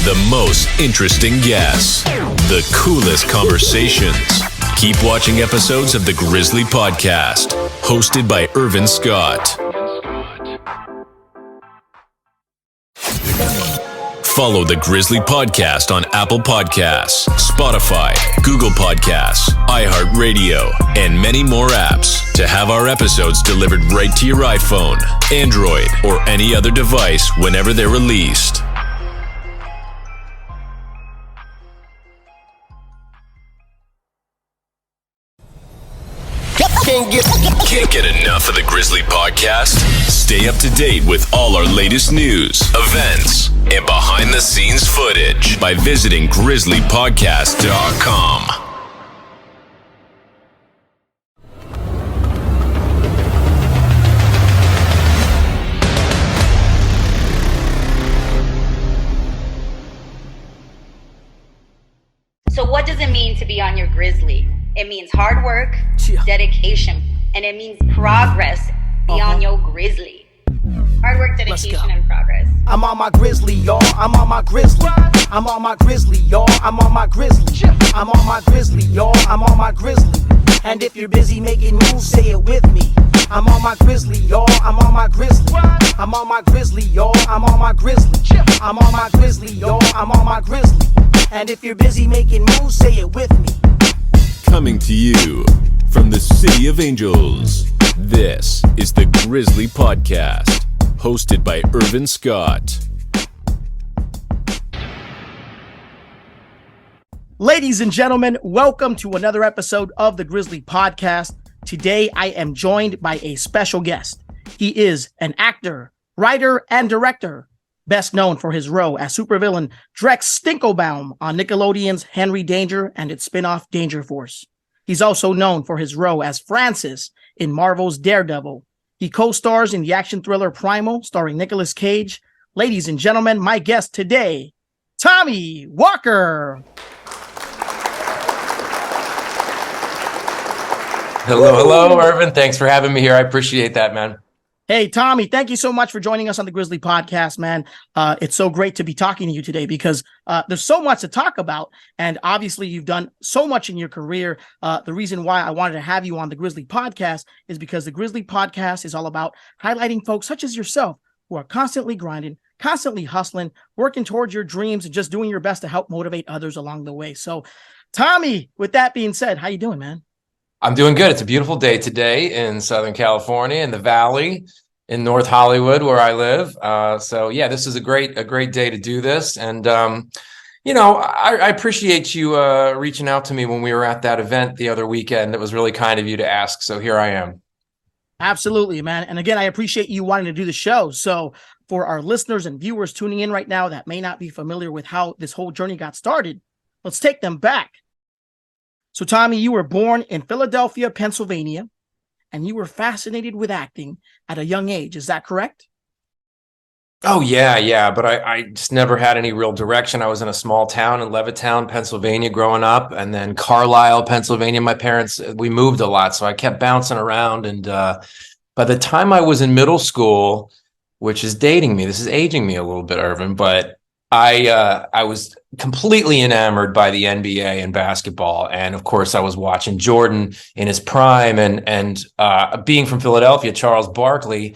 The most interesting guests. The coolest conversations. Keep watching episodes of the Grizzly Podcast, hosted by Irvin Scott. Follow the Grizzly Podcast on Apple Podcasts, Spotify, Google Podcasts, iHeartRadio, and many more apps to have our episodes delivered right to your iPhone, Android, or any other device whenever they're released. Can't get enough of the Grizzly Podcast? Stay up to date with all our latest news, events, and behind-the-scenes footage by visiting grizzlypodcast.com. So what does it mean to be on your Grizzly? It means hard work, dedication, and it means progress beyond your Grizzly. Hard work, dedication, and progress. I'm on my Grizzly, y'all. I'm on my Grizzly. I'm on my Grizzly, y'all. I'm on my Grizzly. I'm on my Grizzly, y'all. I'm on my Grizzly. And if you're busy making moves, say it with me. I'm on my Grizzly, y'all. I'm on my Grizzly. I'm on my Grizzly, y'all. I'm on my Grizzly. I'm on my Grizzly, y'all. I'm on my Grizzly. And if you're busy making moves, say it with me. Coming to you from the City of Angels, this is the Grizzly Podcast, hosted by Irvin Scott. Ladies and gentlemen, welcome to another episode of the Grizzly Podcast. Today, I am joined by a special guest. He is an actor, writer, and director, best known for his role as supervillain Drex Stinklebaum on Nickelodeon's Henry Danger and its spin-off Danger Force. He's also known for his role as Francis in Marvel's Daredevil. He co-stars in the action thriller Primal, starring Nicolas Cage. Ladies and gentlemen, my guest today, Tommy Walker. Hello, Irvin. Thanks for having me here. I appreciate that, man. Hey, Tommy, thank you so much for joining us on the Grizzly Podcast, man. It's so great to be talking to you today because there's so much to talk about. And obviously, you've done so much in your career. The reason why I wanted to have you on the Grizzly Podcast is because the Grizzly Podcast is all about highlighting folks such as yourself who are constantly grinding, constantly hustling, working towards your dreams, and just doing your best to help motivate others along the way. So, Tommy, with that being said, how you doing, man? I'm doing good. It's a beautiful day today in Southern California, in the Valley, in North Hollywood, where I live. So yeah, this is a great day to do this. And, I appreciate you reaching out to me when we were at that event the other weekend. It was really kind of you to ask. So here I am. Absolutely, man. And again, I appreciate you wanting to do the show. So for our listeners and viewers tuning in right now that may not be familiar with how this whole journey got started, let's take them back. So, Tommy, you were born in Philadelphia, Pennsylvania, and you were fascinated with acting at a young age. Is that correct? Oh, yeah. But I just never had any real direction. I was in a small town in Levittown, Pennsylvania growing up, and then Carlisle, Pennsylvania. My parents, we moved a lot, so I kept bouncing around. And by the time I was in middle school, which is dating me, this is aging me a little bit, Irvin, but I was completely enamored by the NBA and basketball. And of course, I was watching Jordan in his prime and being from Philadelphia, Charles Barkley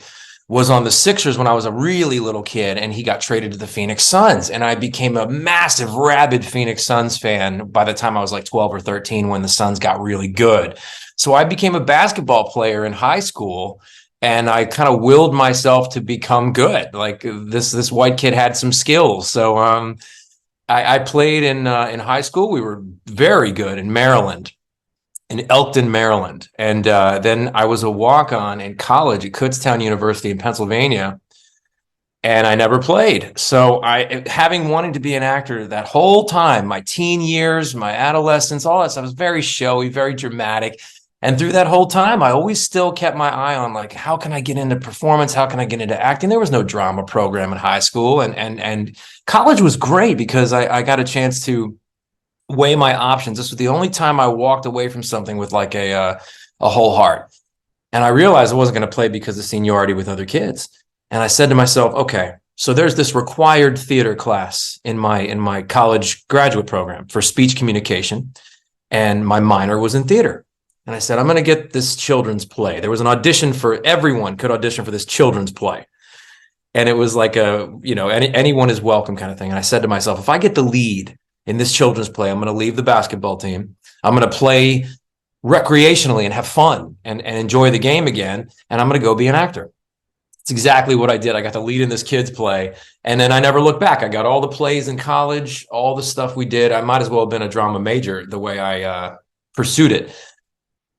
was on the Sixers when I was a really little kid, and he got traded to the Phoenix Suns. And I became a massive, rabid Phoenix Suns fan by the time I was like 12 or 13 when the Suns got really good. So I became a basketball player in high school. And I kind of willed myself to become good. Like this white kid had some skills. So I played in high school. We were very good in Maryland, in Elkton, Maryland. And then I was a walk-on in college at Kutztown University in Pennsylvania. And I never played. So having wanted to be an actor that whole time, my teen years, my adolescence, all that stuff, I was very showy, very dramatic. And through that whole time, I always still kept my eye on, like, how can I get into performance? How can I get into acting? There was no drama program in high school. And college was great because I got a chance to weigh my options. This was the only time I walked away from something with like a whole heart. And I realized I wasn't going to play because of seniority with other kids. And I said to myself, okay, So there's this required theater class in my college graduate program for speech communication, and my minor was in theater. And I said, I'm going to get this children's play. There was an audition for everyone could audition for this children's play. And it was like anyone is welcome kind of thing. And I said to myself, if I get the lead in this children's play, I'm going to leave the basketball team. I'm going to play recreationally and have fun and enjoy the game again. And I'm going to go be an actor. It's exactly what I did. I got the lead in this kid's play. And then I never looked back. I got all the plays in college, all the stuff we did. I might as well have been a drama major the way I pursued it.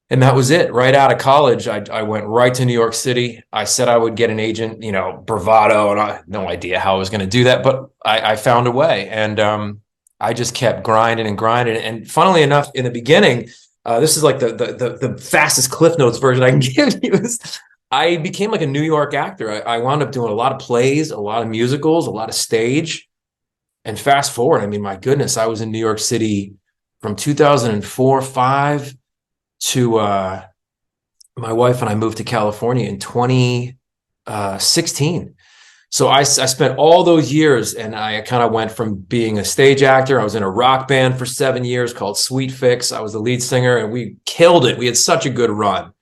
And that was it. Right out of college, I went right to New York City. I said I would get an agent, bravado, and I had no idea how I was going to do that, but I found a way. And I just kept grinding and grinding. And funnily enough, in the beginning, this is like the fastest Cliff Notes version I can give you. I became like a New York actor. I wound up doing a lot of plays, a lot of musicals, a lot of stage. And fast forward, I mean, my goodness, I was in New York City from 2004-05 to my wife and I moved to California in 2016. So I spent all those years, and I kind of went from being a stage actor. I was in a rock band for 7 years called Sweet Fix. I was the lead singer, and we killed it. We had such a good run.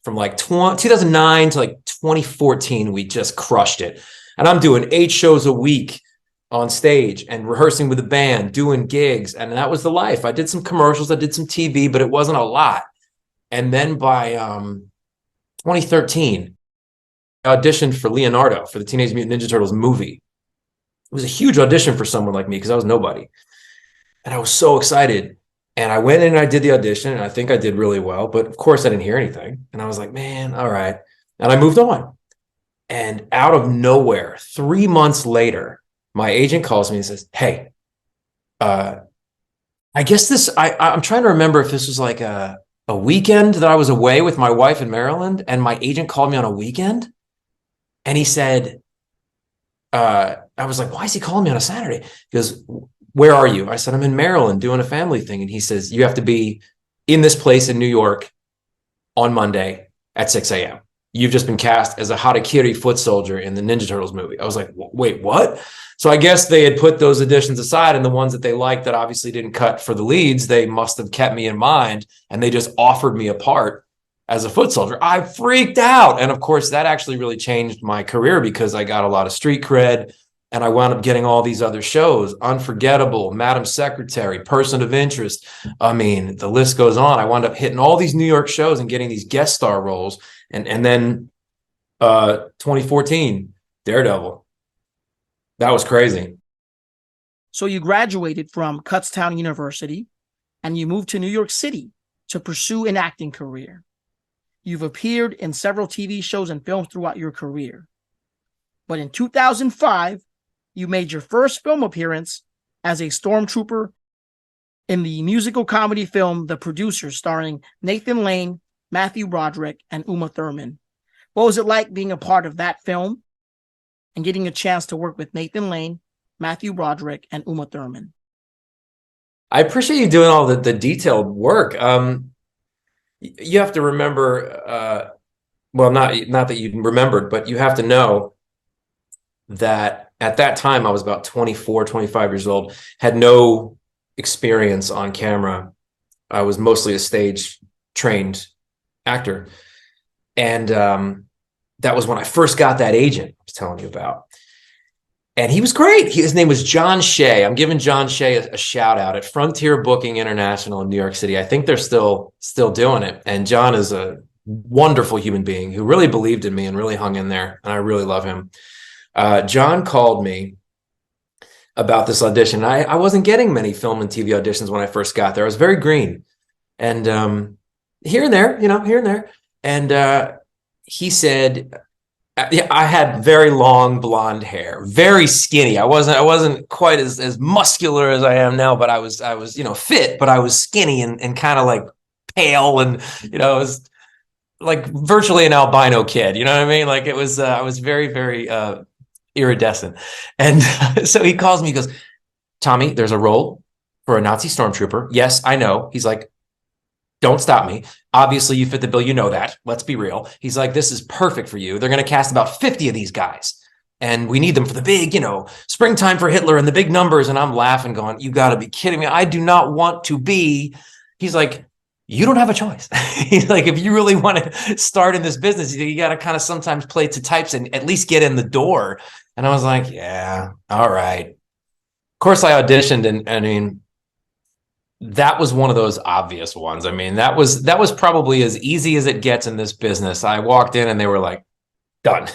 From like 2009 to like 2014, we just crushed it. And I'm doing 8 shows a week on stage and rehearsing with the band, doing gigs. And that was the life. I did some commercials, I did some TV, but it wasn't a lot. And then by 2013, I auditioned for Leonardo for the Teenage Mutant Ninja Turtles movie. It was a huge audition for someone like me because I was nobody. And I was so excited. And I went in and I did the audition, and I think I did really well. But of course, I didn't hear anything. And I was like, man, all right. And I moved on. And out of nowhere, 3 months later, my agent calls me and says, hey, I guess I'm trying to remember if this was like a weekend that I was away with my wife in Maryland, and my agent called me on a weekend, and he said, I was like, why is he calling me on a Saturday? He goes, where are you? I said, I'm in Maryland doing a family thing. And he says, you have to be in this place in New York on Monday at 6 a.m. You've just been cast as a Harakiri foot soldier in the Ninja Turtles movie. I was like, wait, what? So I guess they had put those auditions aside, and the ones that they liked that obviously didn't cut for the leads, they must have kept me in mind, and they just offered me a part as a foot soldier. I freaked out. And of course, that actually really changed my career because I got a lot of street cred, and I wound up getting all these other shows: Unforgettable, Madam Secretary, Person of Interest. I mean, the list goes on. I wound up hitting all these New York shows and getting these guest star roles. And then 2014, Daredevil. That was crazy. So you graduated from Kutztown University and you moved to New York City to pursue an acting career. You've appeared in several TV shows and films throughout your career. But in 2005, you made your first film appearance as a stormtrooper in the musical comedy film The Producer, starring Nathan Lane, Matthew Broderick, and Uma Thurman. What was it like being a part of that film and getting a chance to work with Nathan Lane, Matthew Broderick, and Uma Thurman? I appreciate you doing all the detailed work. You have to remember, not that you remembered, but you have to know that at that time, I was about 24, 25 years old, had no experience on camera. I was mostly a stage trained actor. And that was when I first got that agent I was telling you about. And he was great. His name was John Shea. I'm giving John Shea a shout out at Frontier Booking International in New York City. I think they're still doing it. And John is a wonderful human being who really believed in me and really hung in there. And I really love him. John called me about this audition. I wasn't getting many film and TV auditions when I first got there. I was very green. And here and there. And he said, I had very long blonde hair, very skinny. I wasn't quite as muscular as I am now, but I was fit, but I was skinny and kind of like pale, and I was like virtually an albino kid. You know what I mean? Like it was, I was very, very iridescent. And so he calls me, he goes, Tommy, there's a role for a Nazi stormtrooper. Yes, I know. He's like, don't stop me. Obviously, you fit the bill. You know that. Let's be real. He's like, this is perfect for you. They're going to cast about 50 of these guys. and we need them for the big, springtime for Hitler and the big numbers. And I'm laughing, going, you got to be kidding me. I do not want to be. He's like, you don't have a choice. He's like, if you really want to start in this business, you got to kind of sometimes play to types and at least get in the door. And I was like, yeah, all right. Of course, I auditioned, and I mean, that was one of those obvious ones. I mean, that was probably as easy as it gets in this business. I walked in and they were like, done.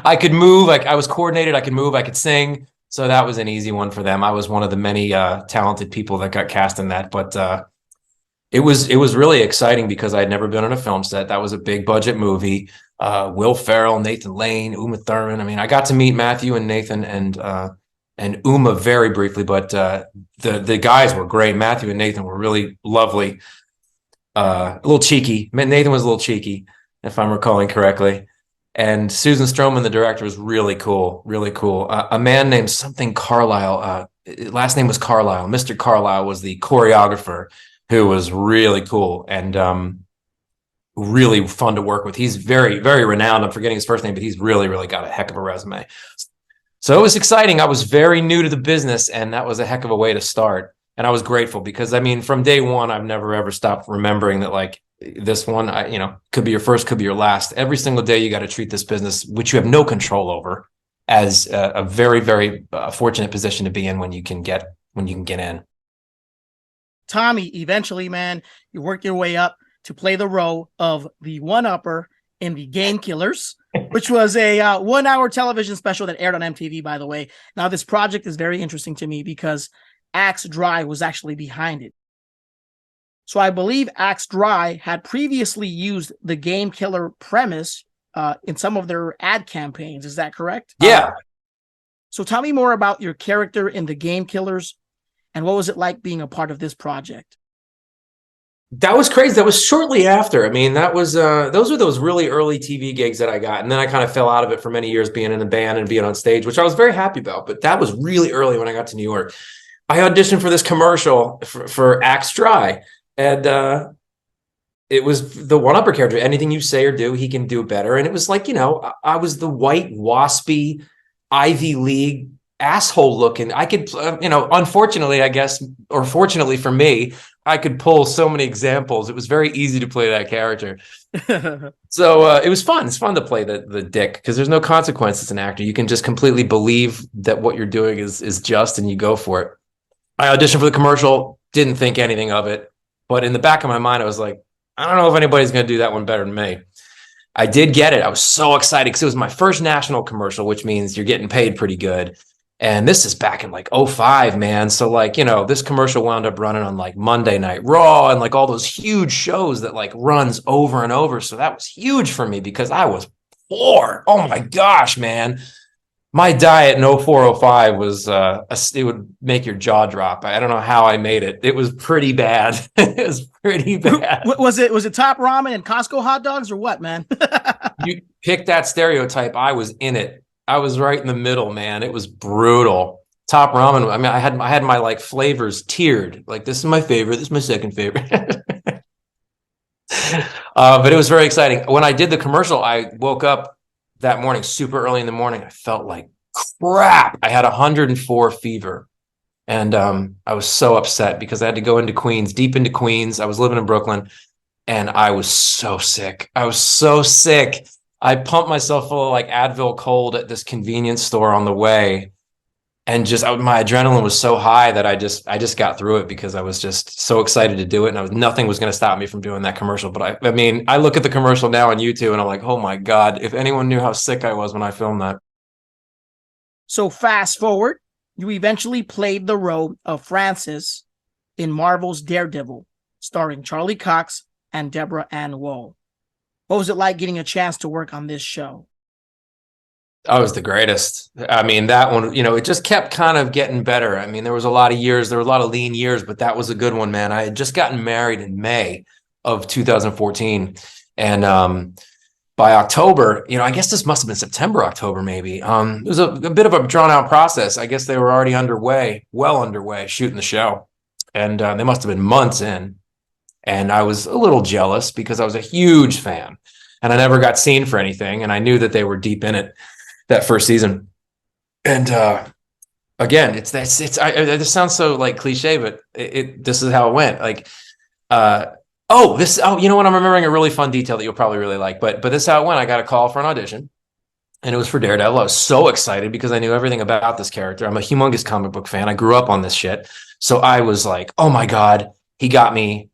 I could move. I was coordinated. I could move. I could sing. So that was an easy one for them. I was one of the many talented people that got cast in that. But it was really exciting because I'd never been on a film set. That was a big budget movie. Will Ferrell, Nathan Lane, Uma Thurman. I mean, I got to meet Matthew and Nathan and Uma very briefly, but the guys were great. Matthew and Nathan were really lovely. A little cheeky. Nathan was a little cheeky, if I'm recalling correctly. And Susan Stroman, the director, was really cool, really cool. A man named something Carlisle, last name was Carlisle. Mr. Carlisle was the choreographer, who was really cool and really fun to work with. He's very, very renowned. I'm forgetting his first name, but he's really, really got a heck of a resume. So it was exciting. I was very new to the business, and that was a heck of a way to start. And I was grateful because, I mean, from day one, I've never, ever stopped remembering that, like, this one, could be your first, could be your last. Every single day, you got to treat this business, which you have no control over, as a very, very fortunate position to be in when you can get in. Tommy, eventually, man, you worked your way up to play the role of the one-upper in The Game Killers, which was a 1-hour television special that aired on MTV, by the way. Now, this project is very interesting to me because Axe Dry was actually behind it. So I believe Axe Dry had previously used the Game Killer premise in some of their ad campaigns. Is that correct? Yeah. So tell me more about your character in The Game Killers, and what was it like being a part of this project? That was crazy. That was shortly after. I mean, that was those were those really early TV gigs that I got. And then I kind of fell out of it for many years, being in a band and being on stage, which I was very happy about. But that was really early when I got to New York. I auditioned for this commercial for Axe Dry. And it was the one-upper character. Anything you say or do, he can do better. And it was like, I was the white, waspy, Ivy League asshole looking. I could, unfortunately, I guess, or fortunately for me, I could pull so many examples. It was very easy to play that character. So it was fun. It's fun to play the dick because there's no consequence as an actor. You can just completely believe that what you're doing is just, and you go for it. I auditioned for the commercial, didn't think anything of it. But in the back of my mind, I was like, I don't know if anybody's going to do that one better than me. I did get it. I was so excited because it was my first national commercial, which means you're getting paid pretty good. And this is back in like 2005, man. So like, this commercial wound up running on like Monday Night Raw and like all those huge shows that like runs over and over. So that was huge for me because I was poor. Oh my gosh, man. My diet in 0405 was, it would make your jaw drop. I don't know how I made it. It was pretty bad. It was pretty bad. Was it Top Ramen and Costco hot dogs or what, man? You picked that stereotype. I was in it. I was right in the middle, man. It was brutal. Top Ramen. I mean, I had my like flavors tiered. Like, this is my favorite. This is my second favorite. But it was very exciting. When I did the commercial, I woke up that morning, super early in the morning. I felt like crap. I had 104 fever. And I was so upset because I had to go into Queens, deep into Queens. I was living in Brooklyn and I was so sick. I was so sick. I pumped myself full of like Advil Cold at this convenience store on the way. And just my adrenaline was so high that I just got through it because I was just so excited to do it. And nothing was going to stop me from doing that commercial. But I mean, I look at the commercial now on YouTube and I'm like, oh my God, if anyone knew how sick I was when I filmed that. So fast forward, you eventually played the role of Francis in Marvel's Daredevil, starring Charlie Cox and Deborah Ann Woll. What was it like getting a chance to work on this show? I was the greatest. I mean, that one, it just kept kind of getting better. I mean, there was a lot of lean years, but that was a good one, man. I had just gotten married in May of 2014. And by October, I guess this must have been September, October, maybe. It was a bit of a drawn out process. I guess they were already well underway, shooting the show. And they must have been months in. And I was a little jealous because I was a huge fan and I never got seen for anything. And I knew that they were deep in it. that first season. And again, this sounds so like cliche, but this is how it went. Like, you know what? I'm remembering a really fun detail that you'll probably really like, but this is how it went. I got a call for an audition, and it was for Daredevil. I was so excited because I knew everything about this character. I'm a humongous comic book fan. I grew up on this shit. So I was like, oh my God, he got me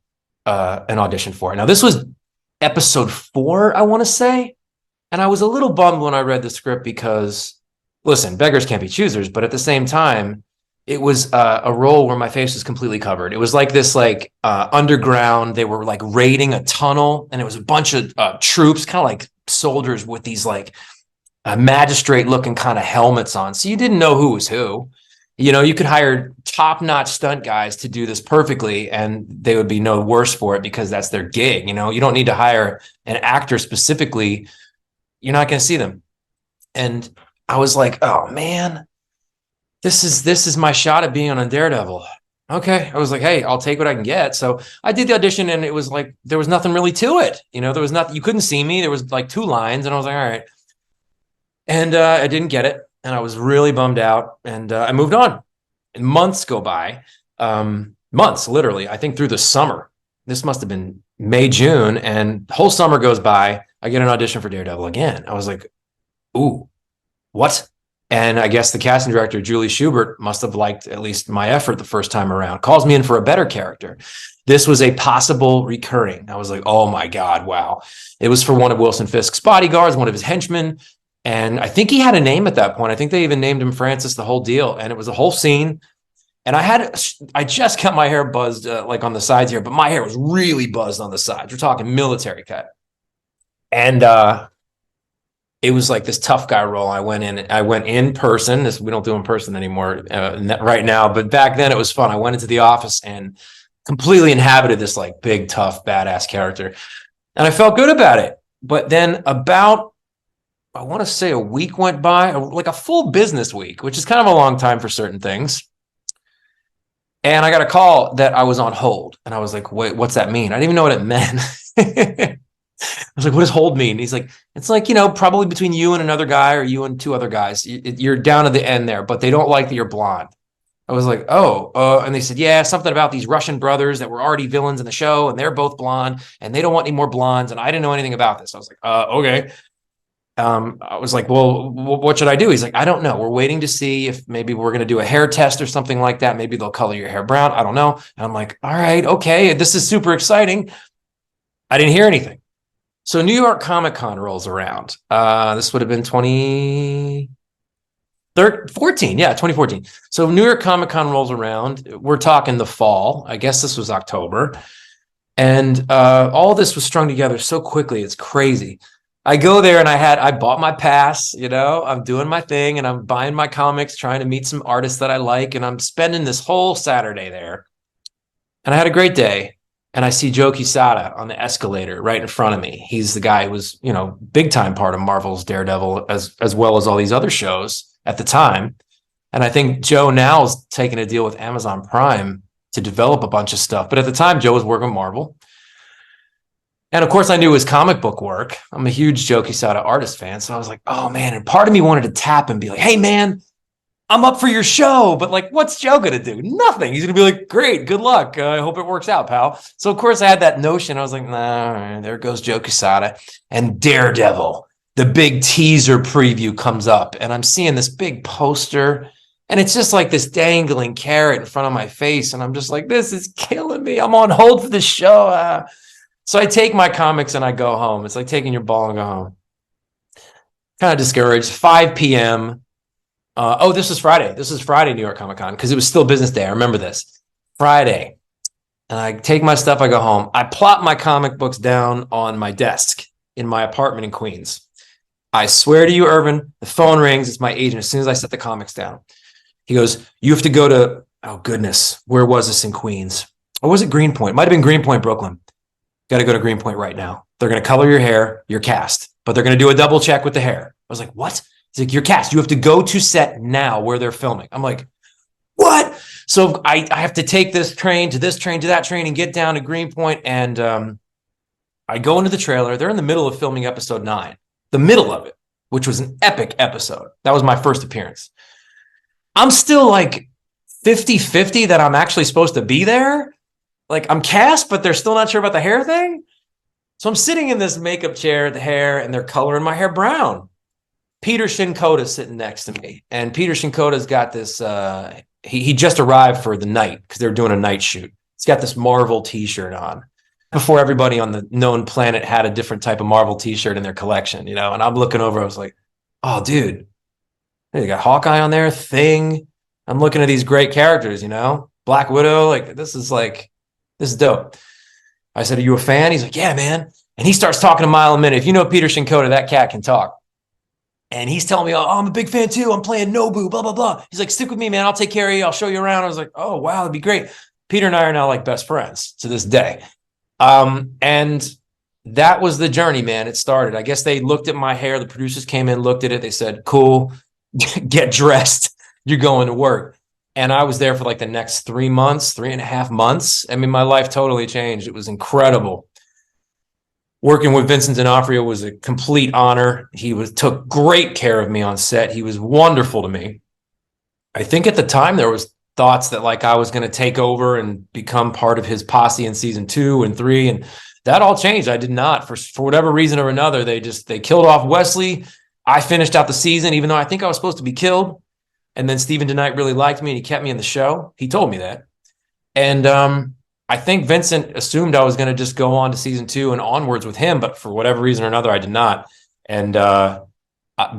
an audition for it. Now, this was episode 4, I want to say. And I was a little bummed when I read the script because, listen, beggars can't be choosers. But at the same time, it was a role where my face was completely covered. It was like this, like underground. They were like raiding a tunnel, and it was a bunch of troops, kind of like soldiers with these like magistrate-looking kind of helmets on. So you didn't know who was who. You know, you could hire top-notch stunt guys to do this perfectly, and they would be no worse for it because that's their gig. You know, you don't need to hire an actor specifically. You're not going to see them. And I was like, oh man, this is my shot at being on a Daredevil. Okay. I was like, hey, I'll take what I can get. So I did the audition, and it was like, there was nothing really to it. You know, there was nothing, you couldn't see me. There was like 2 lines, and I was like, all right. And I didn't get it. And I was really bummed out, and I moved on. And months go by, months, literally, I think through the summer. This must have been May, June, and the whole summer goes by. I get an audition for Daredevil again. I was like, ooh, what? And I guess the casting director, Julie Schubert, must have liked at least my effort the first time around, calls me in for a better character. This was a possible recurring. I was like, oh my God, wow. It was for one of Wilson Fisk's bodyguards, one of his henchmen. And I think he had a name at that point. I think they even named him Francis, the whole deal. And it was a whole scene. And I just got my hair buzzed like on the sides here, but my hair was really buzzed on the sides. We're talking military cut. And it was like this tough guy role. I went in person. We don't do in person anymore right now, but back then it was fun. I went into the office and completely inhabited this like big, tough, badass character. And I felt good about it. But then about, I want to say a week went by, like a full business week, which is kind of a long time for certain things. And I got a call that I was on hold. And I was like, wait, what's that mean? I didn't even know what it meant. I was like, what does hold mean? And he's like, it's like, you know, probably between you and another guy or you and 2 other guys. You're down at the end there, but they don't like that you're blonde. I was like, and they said, yeah, something about these Russian brothers that were already villains in the show, and they're both blonde, and they don't want any more blondes. And I didn't know anything about this. I was like, okay. I was like, well, what should I do? He's like, I don't know. We're waiting to see if maybe we're going to do a hair test or something like that. Maybe they'll color your hair brown. I don't know. And I'm like, all right, okay. This is super exciting. I didn't hear anything. So New York Comic Con rolls around. This would have been 2014. Yeah, 2014. So New York Comic Con rolls around. We're talking the fall. I guess this was October. And all this was strung together so quickly. It's crazy. I go there and I bought my pass, you know, I'm doing my thing and I'm buying my comics, trying to meet some artists that I like. And I'm spending this whole Saturday there. And I had a great day. And I see Joe Quesada on the escalator right in front of me. He's the guy who was, you know, big time part of Marvel's Daredevil as well as all these other shows at the time. And I think Joe now is taking a deal with Amazon Prime to develop a bunch of stuff. But at the time, Joe was working with Marvel. And of course, I knew his comic book work. I'm a huge Joe Quesada artist fan. So I was like, oh, man. And part of me wanted to tap and be like, hey, man, I'm up for your show. But like, what's Joe going to do? Nothing. He's going to be like, great. Good luck. I hope it works out, pal. So, of course, I had that notion. I was like, nah, there goes Joe Quesada. And Daredevil, the big teaser preview comes up. And I'm seeing this big poster. And it's just like this dangling carrot in front of my face. And I'm just like, this is killing me. I'm on hold for the show. So I take my comics and I go home. It's like taking your ball and go home. Kind of discouraged. 5 p.m. This was Friday. This was Friday, New York Comic Con, because it was still business day. I remember this. Friday. And I take my stuff. I go home. I plop my comic books down on my desk in my apartment in Queens. I swear to you, Irvin, the phone rings. It's my agent. As soon as I set the comics down, he goes, you have to go to, oh, goodness, where was this in Queens? Or was it Greenpoint? Might have been Greenpoint, Brooklyn. Got to go to Greenpoint right now. They're going to color your hair. You're cast. But they're going to do a double check with the hair. I was like, what? He's like, you're cast. You have to go to set now where they're filming. I'm like, what? So I have to take this train to that train and get down to Greenpoint. And I go into the trailer. They're in the middle of filming episode 9. The middle of it. which was an epic episode. That was my first appearance. I'm still like 50-50 that I'm actually supposed to be there. Like I'm cast, but they're still not sure about the hair thing. So I'm sitting in this makeup chair, the hair, and they're coloring my hair brown. Peter Shinkoda's sitting next to me. And Peter Shinkoda's got this, he just arrived for the night because they're doing a night shoot. He's got this Marvel t-shirt on. Before everybody on the known planet had a different type of Marvel t-shirt in their collection, you know? And I'm looking over, I was like, oh, dude, they got Hawkeye on there, Thing. I'm looking at these great characters, you know? Black Widow, like, this is dope. I said, are you a fan? He's like, yeah, man. And he starts talking a mile a minute. If you know Peter Shinkoda, that cat can talk. And he's telling me, oh, I'm a big fan too. I'm playing Nobu, blah, blah, blah. He's like, stick with me, man. I'll take care of you. I'll show you around. I was like, oh, wow, that'd be great. Peter and I are now like best friends to this day. And that was the journey, man. It started. I guess they looked at my hair. The producers came in, looked at it. They said, cool, get dressed. You're going to work. And I was there for like the next 3.5 months. I mean, my life totally changed. It was incredible. Working with Vincent D'Onofrio was a complete honor. He took great care of me on set. He was wonderful to me. I think at the time there was thoughts that like I was going to take over and become part of his posse in season 2 and 3. And that all changed. I did not. For whatever reason or another, they killed off Wesley. I finished out the season, even though I think I was supposed to be killed. And then Steven DeKnight really liked me and he kept me in the show. He told me that. And I think Vincent assumed I was going to just go on to season 2 and onwards with him. But for whatever reason or another, I did not. And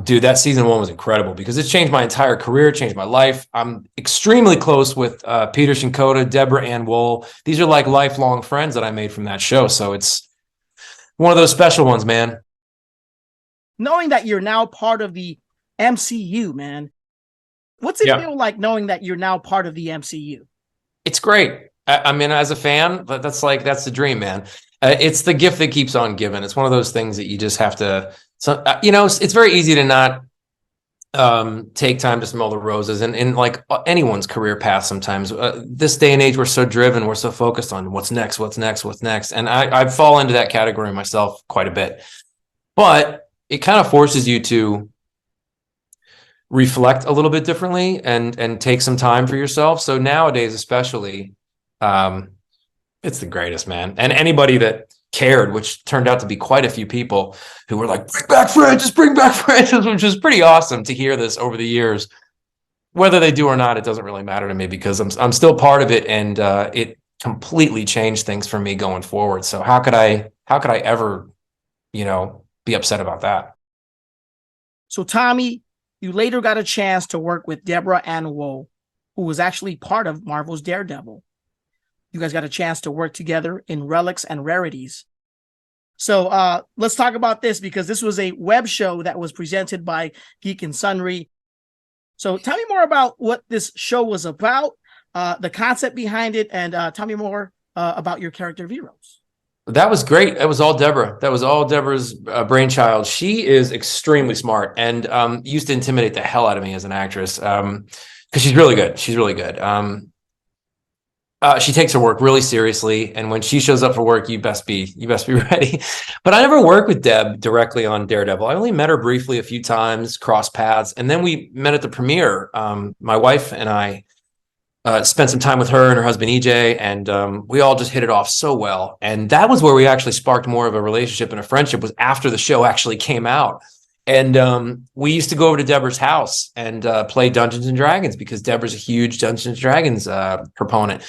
dude, that season 1 was incredible because it changed my entire career, changed my life. I'm extremely close with Peter Shinkoda, Deborah Ann Woll. These are like lifelong friends that I made from that show. So it's one of those special ones, man. Knowing that you're now part of the MCU, man, what's it feel like knowing that you're now part of the MCU? It's great. I mean, as a fan, that's the dream, man. It's the gift that keeps on giving. It's one of those things that you just have to, it's very easy to not take time to smell the roses and in like anyone's career path sometimes. This day and age, we're so driven, we're so focused on what's next. And I fall into that category myself quite a bit. But it kind of forces you to reflect a little bit differently and take some time for yourself. So nowadays, especially, it's the greatest, man. And anybody that cared, which turned out to be quite a few people who were like, bring back Francis, which is pretty awesome to hear this over the years. Whether they do or not, it doesn't really matter to me because I'm still part of it, and it completely changed things for me going forward. So how could I ever, be upset about that? So Tommy, you later got a chance to work with Deborah Ann Woll, who was actually part of Marvel's Daredevil. You guys got a chance to work together in Relics and Rarities. So let's talk about this because this was a web show that was presented by Geek and Sundry. So tell me more about what this show was about, the concept behind it, and tell me more about your character Veros. That was great. That was all Deborah. That was all Deborah's brainchild. She is extremely smart and used to intimidate the hell out of me as an actress because she's really good. She's really good. She takes her work really seriously, and when she shows up for work, you best be ready. But I never worked with Deb directly on Daredevil. I only met her briefly a few times, crossed paths, and then we met at the premiere. My wife and I spent some time with her and her husband EJ, and we all just hit it off so well. And that was where we actually sparked more of a relationship and a friendship, was after the show actually came out. And we used to go over to Deborah's house and play Dungeons and Dragons because Deborah's a huge Dungeons and Dragons proponent.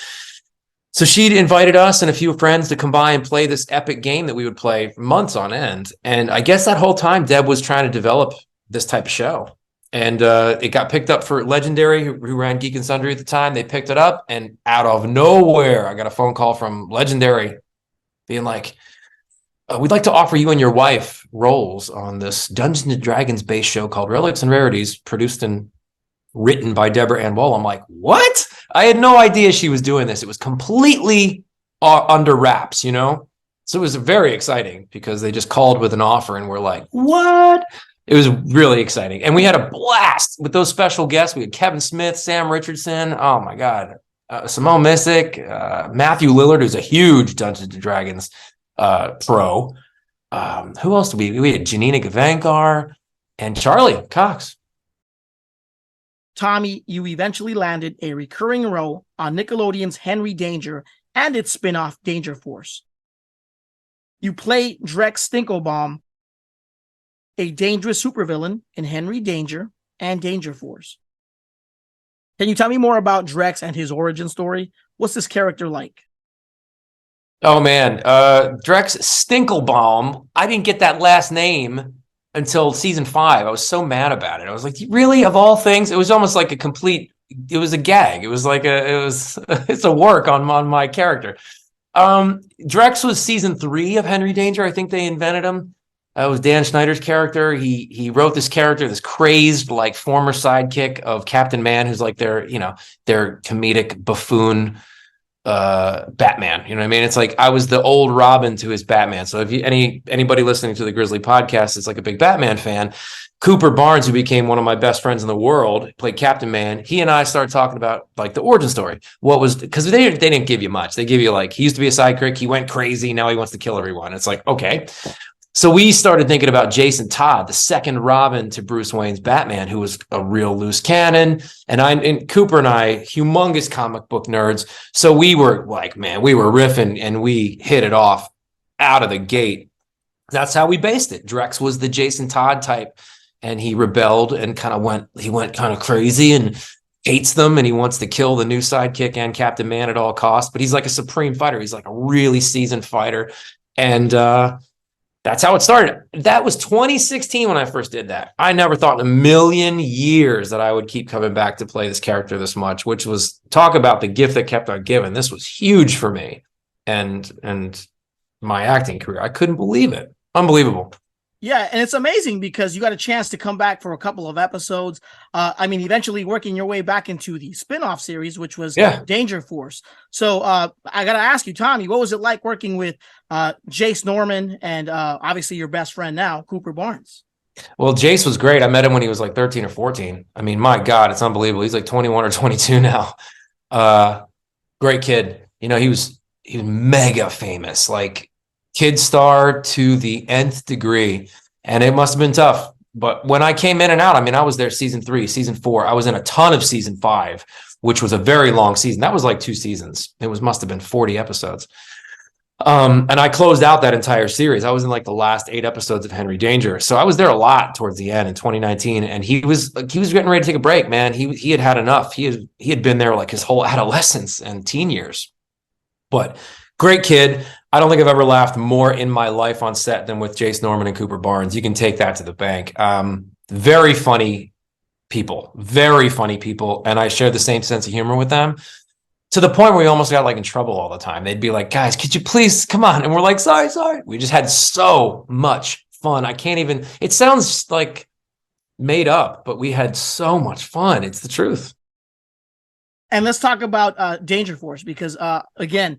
So she'd invited us and a few friends to come by and play this epic game that we would play months on end. And I guess that whole time Deb was trying to develop this type of show. And it got picked up for Legendary, who ran Geek and Sundry at the time. They picked it up, and out of nowhere, I got a phone call from Legendary being like, we'd like to offer you and your wife roles on this Dungeons and Dragons based show called Relics and Rarities, produced and written by Deborah Ann Woll. I'm like, what? I had no idea she was doing this. It was completely under wraps, So it was very exciting because they just called with an offer and we're like, what? It was really exciting. And we had a blast with those special guests. We had Kevin Smith, Sam Richardson. Oh my God. Simone Missick, Matthew Lillard, who's a huge Dungeons and Dragons pro. Who else did we had Janina Gavankar. and Charlie Cox. Tommy, you eventually landed a recurring role on Nickelodeon's Henry Danger and its spin-off Danger Force. You play Drex Stinklebaum, a dangerous supervillain in Henry Danger and Danger Force. Can you tell me more about Drex and his origin story? What's this character like? Oh man, Drex Stinklebaum. I didn't get that last name until season 5. I was so mad about it. I was like, really? Of all things, it was almost like it was a gag. It was like it's a work on my character. Drex was season 3 of Henry Danger. I think they invented him. It was Dan Schneider's character. He wrote this character, this crazed, like, former sidekick of Captain Man, who's like their comedic buffoon Batman. You know what I mean? It's like I was the old Robin to his Batman. So if anybody listening to the Grizzly podcast is like a big Batman fan, Cooper Barnes, who became one of my best friends in the world, played Captain Man. He and I started talking about like the origin story. What was, because they didn't give you much. They give you like, he used to be a sidekick, he went crazy, now he wants to kill everyone. It's like, okay. So we started thinking about Jason Todd, the second Robin to Bruce Wayne's Batman, who was a real loose cannon. And Cooper and I, humongous comic book nerds. So we were like, man, we were riffing and we hit it off out of the gate. That's how we based it. Drex was the Jason Todd type, and he rebelled and he went kind of crazy and hates them, and he wants to kill the new sidekick and Captain Man at all costs. But he's like a supreme fighter. He's like a really seasoned fighter. And, that's how it started. That was 2016 when I first did that. I never thought in a million years that I would keep coming back to play this character this much, which was, talk about the gift that kept on giving. This was huge for me and my acting career. I couldn't believe it. Unbelievable. Yeah, and it's amazing because you got a chance to come back for a couple of episodes. Eventually working your way back into the spin-off series, which was Danger Force. So I got to ask you, Tommy, what was it like working with Jace Norman and obviously your best friend now, Cooper Barnes? Well, Jace was great. I met him when he was like 13 or 14. I mean, my God, it's unbelievable. He's like 21 or 22 now. Great kid. You know, he was mega famous, like kid star to the nth degree. And it must have been tough. But when I came in and out, I mean, I was there season 3, season 4. I was in a ton of season 5, which was a very long season. That was like 2 seasons. Must have been 40 episodes. And I closed out that entire series. I was in like the last 8 episodes of Henry Danger. So I was there a lot towards the end in 2019. And he was getting ready to take a break, man. He had enough. He had been there like his whole adolescence and teen years. But great kid. I don't think I've ever laughed more in my life on set than with Jace Norman and Cooper Barnes. You can take that to the bank. Very funny people. And I share the same sense of humor with them, to the point where we almost got like in trouble all the time. They'd be like, guys, could you please come on? And we're like, sorry. We just had so much fun. It sounds like made up, but we had so much fun. It's the truth. And let's talk about Danger Force, because again,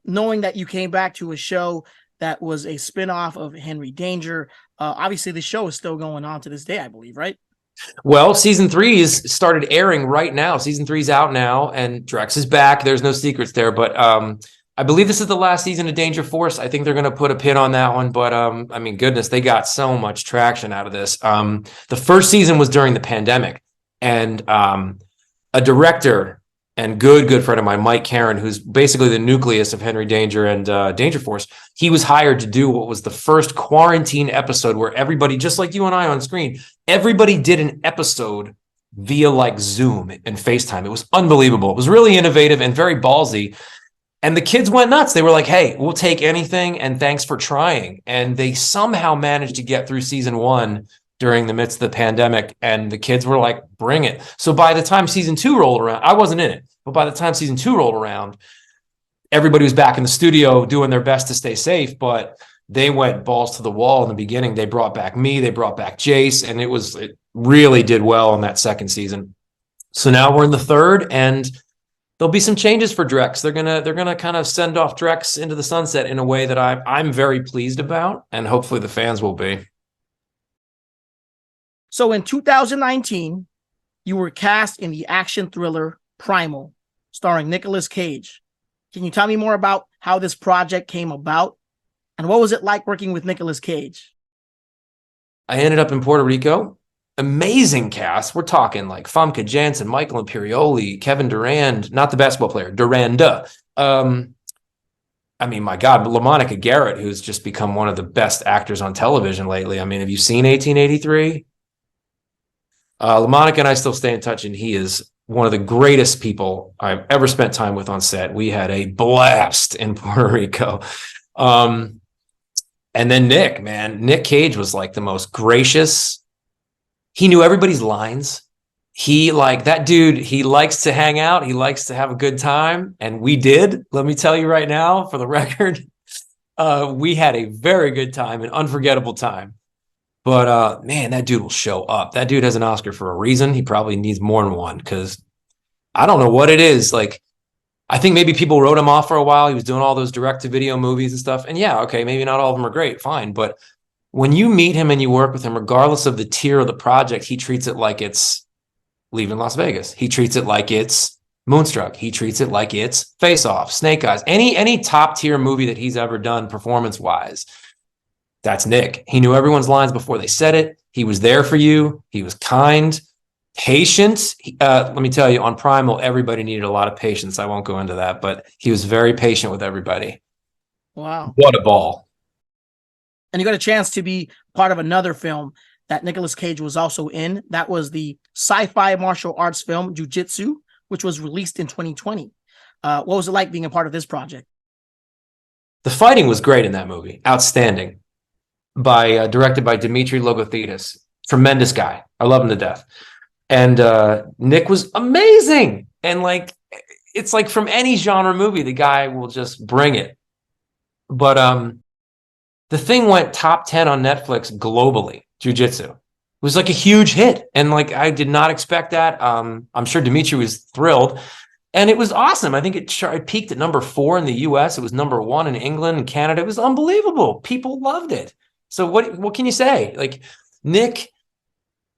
knowing that you came back to a show that was a spinoff of Henry Danger, obviously the show is still going on to this day, I believe, right? Well, season 3 is started airing right now. Season 3 is out now, and Drex is back. There's no secrets there, but I believe this is the last season of Danger Force. I think they're going to put a pin on that one, but I mean, goodness, they got so much traction out of this. The first season was during the pandemic, and a director and good friend of mine, Mike Caron, who's basically the nucleus of Henry Danger and Danger Force, he was hired to do what was the first quarantine episode where everybody, just like you and I on screen, everybody did an episode via like Zoom and FaceTime. It was unbelievable. It was really innovative and very ballsy. And the kids went nuts. They were like, hey, we'll take anything, and thanks for trying. And they somehow managed to get through season 1 during the midst of the pandemic, and the kids were like, bring it. So by the time season 2 rolled around, I wasn't in it, but by the time season 2 rolled around, everybody was back in the studio doing their best to stay safe, but they went balls to the wall in the beginning. They brought back me, they brought back Jace, and it really did well in that second season. So now we're in the third, and there'll be some changes for Drex. They're gonna kind of send off Drex into the sunset in a way that I'm very pleased about, and hopefully the fans will be. So in 2019, you were cast in the action thriller Primal, starring Nicolas Cage. Can you tell me more about how this project came about, and what was it like working with Nicolas Cage? I ended up in Puerto Rico. Amazing cast. We're talking like Famke Janssen, Michael Imperioli, Kevin Durand, not the basketball player, Duranda. I mean, my God, LaMonica Garrett, who's just become one of the best actors on television lately. I mean, have you seen 1883? LaMonica and I still stay in touch, and he is one of the greatest people I've ever spent time with on set. We had a blast in Puerto Rico. And then Nick Cage was like the most gracious. He knew everybody's lines. He that dude, he likes to hang out. He likes to have a good time. And we did, let me tell you right now, for the record, we had a very good time, an unforgettable time. But man, that dude will show up. That dude has an Oscar for a reason. He probably needs more than one, because I don't know what it is. Like, I think maybe people wrote him off for a while. He was doing all those direct-to-video movies and stuff. And yeah, okay, maybe not all of them are great, fine. But when you meet him and you work with him, regardless of the tier of the project, he treats it like it's Leaving Las Vegas. He treats it like it's Moonstruck. He treats it like it's Face Off, Snake Eyes. Any top tier movie that he's ever done performance-wise, that's Nick. He knew everyone's lines before they said it. He was there for you. He was kind, patient. Let me tell you, on Primal, everybody needed a lot of patience. I won't go into that, but he was very patient with everybody. Wow. What a ball. And you got a chance to be part of another film that Nicolas Cage was also in. That was the sci-fi martial arts film Jiu-Jitsu, which was released in 2020. What was it like being a part of this project? The fighting was great in that movie. Outstanding. Directed by Dimitri Logothetis. Tremendous guy. I love him to death. And Nick was amazing. And it's like from any genre movie, the guy will just bring it. But the thing went top 10 on Netflix globally. Jiu-Jitsu. It was like a huge hit. And I did not expect that. I'm sure Dimitri was thrilled. And it was awesome. I think it peaked at number 4 in the US. It was number 1 in England and Canada. It was unbelievable. People loved it. So what can you say? Nick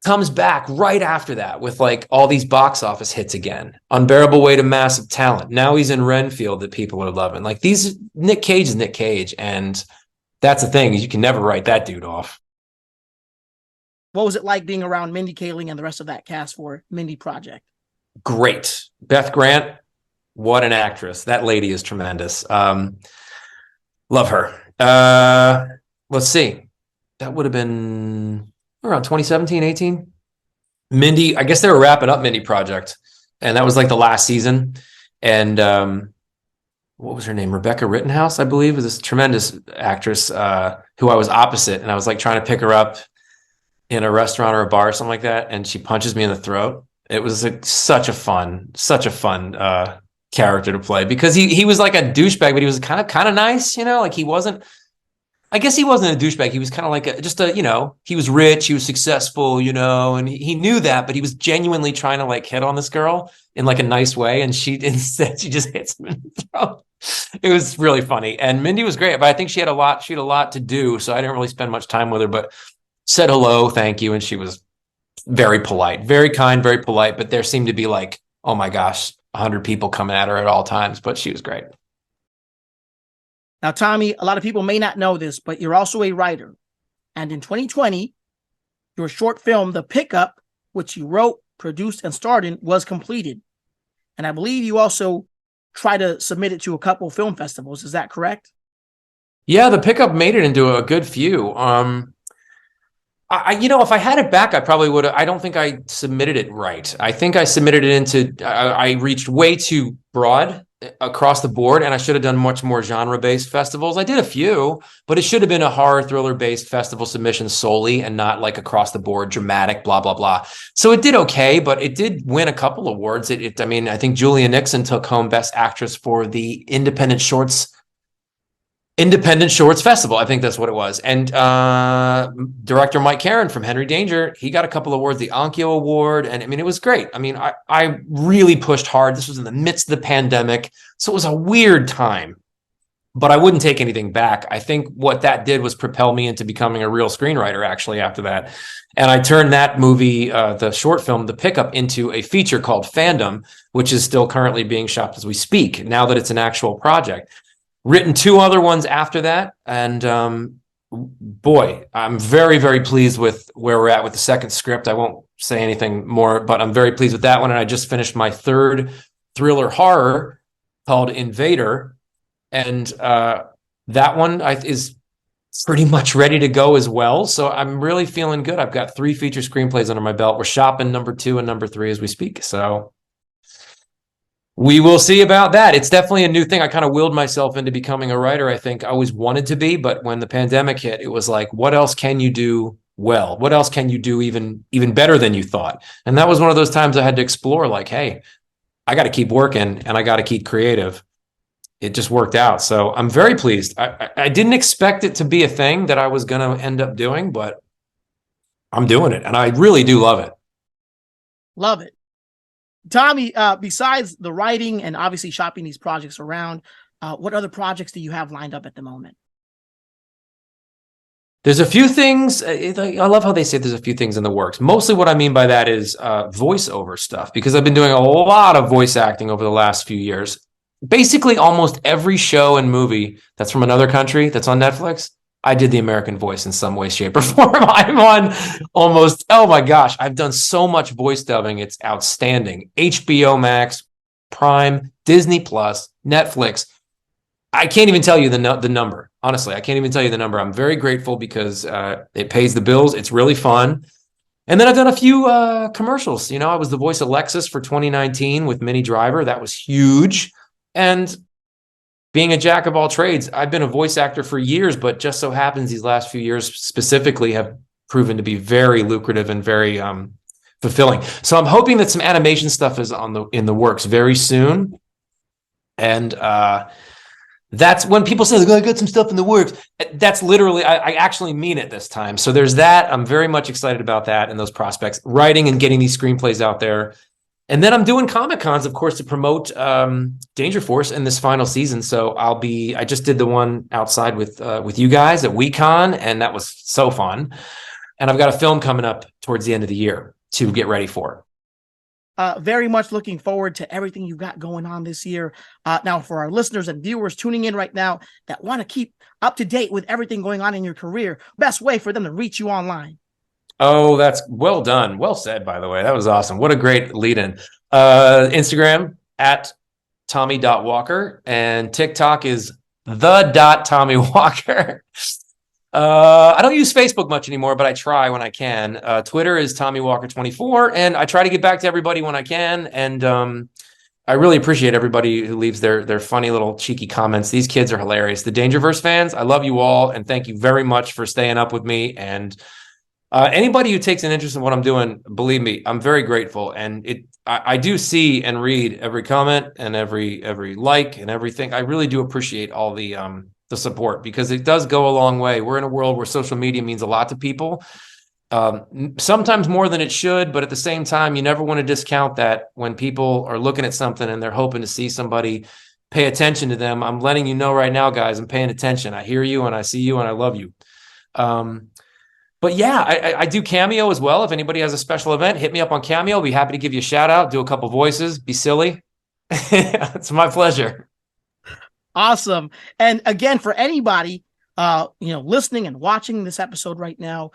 comes back right after that with all these box office hits again. Unbearable Weight of Massive Talent. Now he's in Renfield that people are loving. Nick Cage is Nick Cage. And that's the thing, is you can never write that dude off. What was it like being around Mindy Kaling and the rest of that cast for Mindy Project? Great. Beth Grant, what an actress. That lady is tremendous. Love her. Let's see. That would have been around 2017, 18. Mindy, I guess they were wrapping up Mindy Project. And that was the last season. And what was her name? Rebecca Rittenhouse, I believe, was this tremendous actress who I was opposite. And I was trying to pick her up in a restaurant or a bar or something like that, and she punches me in the throat. It was such a fun character to play, because he was like a douchebag, but he was kind of nice, he wasn't. I guess he wasn't a douchebag. He was kind of he was rich, he was successful, and he knew that, but he was genuinely trying to hit on this girl in a nice way, and she just hits him in the throat. It was really funny, and Mindy was great, but I think she had a lot to do, so I didn't really spend much time with her, but said hello, thank you, and she was very polite, very kind, very polite, but there seemed to be oh my gosh, 100 people coming at her at all times, but she was great. Now, Tommy, a lot of people may not know this, but you're also a writer. And in 2020, your short film, The Pickup, which you wrote, produced, and starred in, was completed. And I believe you also tried to submit it to a couple film festivals. Is that correct? Yeah, The Pickup made it into a good few. If I had it back, I probably would have. I don't think I submitted it right. I think I submitted it into, I reached way too broad across the board, and I should have done much more genre-based festivals. I did a few, but it should have been a horror thriller-based festival submission solely, and not across the board, dramatic, blah, blah, blah. So it did okay, but it did win a couple awards. I think Julia Nixon took home Best Actress for the Independent Shorts Festival. I think that's what it was. And director Mike Caron from Henry Danger, he got a couple of awards, the Onkyo Award. And it was great. I really pushed hard. This was in the midst of the pandemic. So it was a weird time, but I wouldn't take anything back. I think what that did was propel me into becoming a real screenwriter, actually, after that. And I turned that movie, the short film, The Pickup, into a feature called Fandom, which is still currently being shopped as we speak, now that it's an actual project. Written 2 other ones after that, and boy, I'm very, very pleased with where we're at with the second script. I won't say anything more, but I'm very pleased with that one. And I just finished my third thriller horror called Invader. And that one is pretty much ready to go as well. So I'm really feeling good. I've got 3 feature screenplays under my belt. We're shopping number 2 and number 3 as we speak. So we will see about that. It's definitely a new thing. I kind of willed myself into becoming a writer. I think I always wanted to be, but when the pandemic hit, it was like, what else can you do well? What else can you do even better than you thought? And that was one of those times I had to explore, like, hey, I got to keep working and I got to keep creative. It just worked out. So I'm very pleased. I didn't expect it to be a thing that I was going to end up doing, but I'm doing it. And I really do love it. Love it. Tommy, besides the writing and obviously shopping these projects around, what other projects do you have lined up at the moment? There's a few things. I love how they say there's a few things in the works. Mostly what I mean by that is voiceover stuff, because I've been doing a lot of voice acting over the last few years. Basically, almost every show and movie that's from another country that's on Netflix, I did the American voice in some way, shape, or form. I'm on almost, oh my gosh, I've done so much voice dubbing. It's outstanding. HBO Max, Prime, Disney Plus, Netflix. I can't even tell you the number. Honestly, I can't even tell you the number. I'm very grateful because it pays the bills. It's really fun. And then I've done a few commercials. You know, I was the voice of Lexus for 2019 with Minnie Driver. That was huge. And being a jack of all trades, I've been a voice actor for years, but just so happens these last few years specifically have proven to be very lucrative and very fulfilling. So I'm hoping that some animation stuff is in the works very soon. And that's when people say, I got some stuff in the works. That's literally, I actually mean it this time. So there's that. I'm very much excited about that and those prospects, writing and getting these screenplays out there. And then I'm doing Comic-Cons, of course, to promote Danger Force in this final season. So I just did the one outside with you guys at WeCon, and that was so fun. And I've got a film coming up towards the end of the year to get ready for. Very much looking forward to everything you've got going on this year. Now, for our listeners and viewers tuning in right now that want to keep up to date with everything going on in your career, best way for them to reach you online. Oh, that's well done. Well said, by the way. That was awesome. What a great lead-in. Instagram at Tommy.Walker, and TikTok is the.TommyWalker. I don't use Facebook much anymore, but I try when I can. Twitter is TommyWalker24, and I try to get back to everybody when I can. And I really appreciate everybody who leaves their funny little cheeky comments. These kids are hilarious. The Dangerverse fans, I love you all, and thank you very much for staying up with me. And anybody who takes an interest in what I'm doing, believe me, I'm very grateful. And I do see and read every comment and every like and everything. I really do appreciate all the support, because it does go a long way. We're in a world where social media means a lot to people, sometimes more than it should. But at the same time, you never want to discount that when people are looking at something and they're hoping to see somebody pay attention to them. I'm letting you know right now, guys, I'm paying attention. I hear you and I see you and I love you. But yeah, I do Cameo as well. If anybody has a special event, hit me up on Cameo. I'll be happy to give you a shout out, do a couple voices, be silly. It's my pleasure. Awesome. And again, for anybody, listening and watching this episode right now,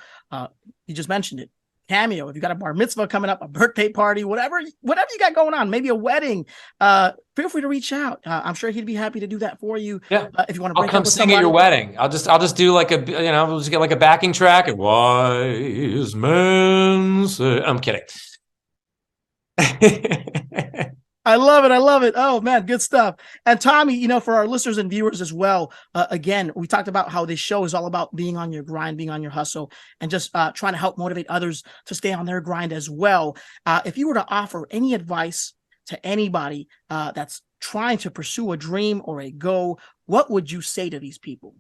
you just mentioned it. Cameo. If you got a bar mitzvah coming up, a birthday party, whatever you got going on, maybe a wedding, feel free to reach out. I'm sure he'd be happy to do that for you. Yeah. If you want to break I'll come up with sing somebody. at your wedding. I'll just do like we'll just get like a backing track and wise men say. I'm kidding. I love it. I love it. Oh man, good stuff. And Tommy, for our listeners and viewers as well, again, we talked about how this show is all about being on your grind, being on your hustle, and just trying to help motivate others to stay on their grind as well. If you were to offer any advice to anybody that's trying to pursue a dream or a goal, what would you say to these people?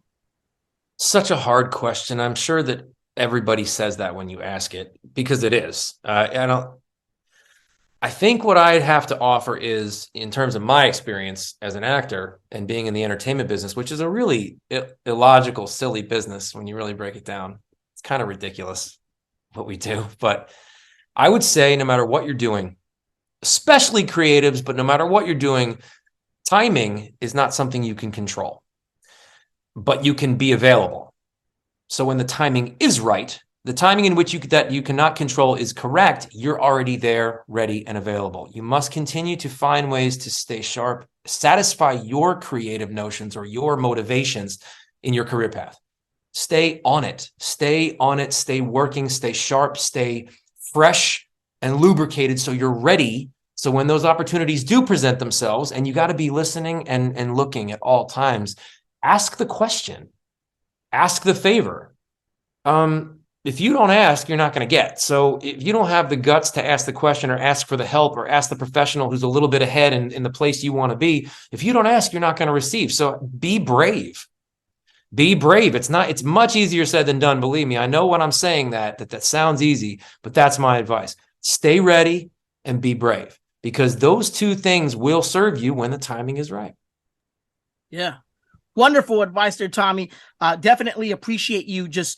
Such a hard question. I'm sure that everybody says that when you ask it, because it is. I think what I'd have to offer is, in terms of my experience as an actor and being in the entertainment business, which is a really illogical, silly business when you really break it down. It's kind of ridiculous what we do. But I would say, no matter what you're doing, especially creatives, but no matter what you're doing, timing is not something you can control, but you can be available. So when the timing is right, the timing in which that you cannot control is correct, you're already there, ready, and available. You must continue to find ways to stay sharp, satisfy your creative notions or your motivations in your career path. Stay on it, stay working, stay sharp, stay fresh and lubricated so you're ready. So when those opportunities do present themselves, and you got to be listening and looking at all times, ask the question, ask the favor. If you don't ask, you're not going to get. So if you don't have the guts to ask the question or ask for the help or ask the professional who's a little bit ahead in the place you want to be, if you don't ask, you're not going to receive. So be brave. Be brave. It's much easier said than done. Believe me, I know when I'm saying that sounds easy, but that's my advice. Stay ready and be brave, because those two things will serve you when the timing is right. Yeah. Wonderful advice there, Tommy. Definitely appreciate you just,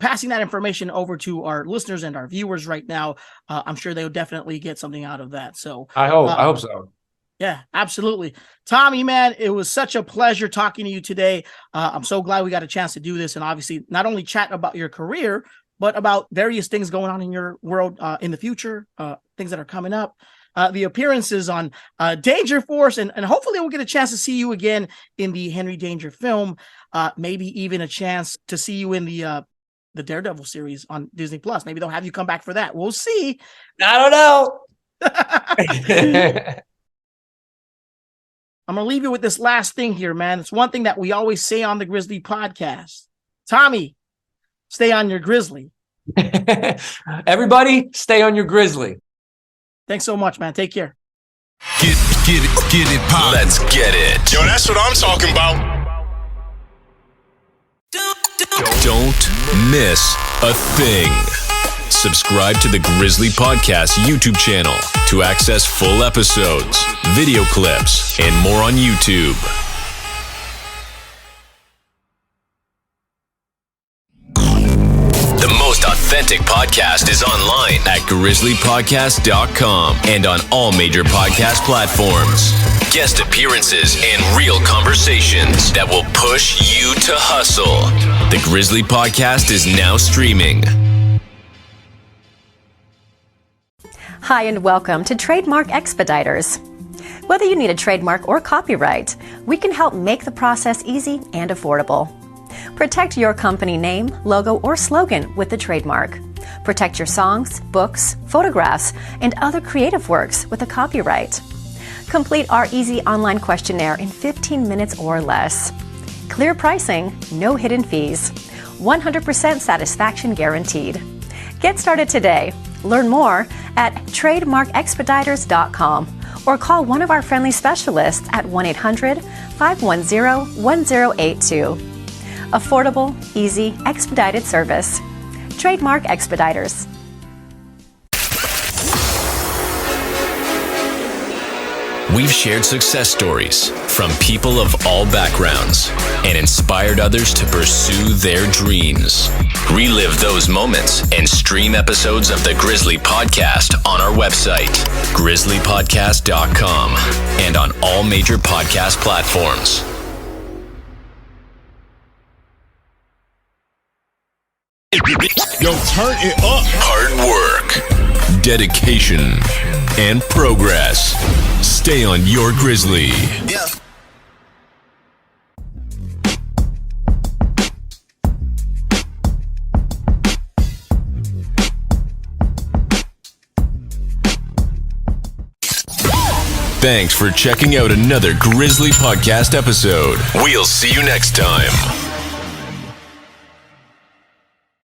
passing that information over to our listeners and our viewers right now. I'm sure they'll definitely get something out of that. So I hope so. Yeah, absolutely. Tommy, man, it was such a pleasure talking to you today. I'm so glad we got a chance to do this, and obviously not only chat about your career, but about various things going on in your world in the future, things that are coming up. The appearances on Danger Force, and hopefully we'll get a chance to see you again in the Henry Danger film, maybe even a chance to see you in the Daredevil series on Disney Plus. Maybe they'll have you come back for that. We'll see. I don't know. I'm going to leave you with this last thing here, man. It's one thing that we always say on the Grizzly Podcast. Tommy, stay on your Grizzly. Everybody, stay on your Grizzly. Thanks so much, man. Take care. Get it, pop. Let's get it. Yo, that's what I'm talking about. Don't miss a thing. Subscribe to the Grizzly Podcast YouTube channel to access full episodes, video clips, and more on YouTube. The most authentic podcast is online at grizzlypodcast.com and on all major podcast platforms. Guest appearances and real conversations that will push you to hustle. The Grizzly Podcast is now streaming. Hi, and welcome to Trademark Expediters. Whether you need a trademark or copyright, we can help make the process easy and affordable. Protect your company name, logo, or slogan with the trademark. Protect your songs, books, photographs, and other creative works with a copyright. Complete our easy online questionnaire in 15 minutes or less. Clear pricing, no hidden fees. 100% satisfaction guaranteed. Get started today. Learn more at trademarkexpediters.com or call one of our friendly specialists at 1-800-510-1082. Affordable, easy, expedited service. Trademark Expediters. We've shared success stories from people of all backgrounds and inspired others to pursue their dreams. Relive those moments and stream episodes of the Grizzly Podcast on our website, grizzlypodcast.com, and on all major podcast platforms. Yo, turn it up. Hard work, dedication, and progress. Stay on your Grizzly. Yeah. Thanks for checking out another Grizzly Podcast episode. We'll see you next time.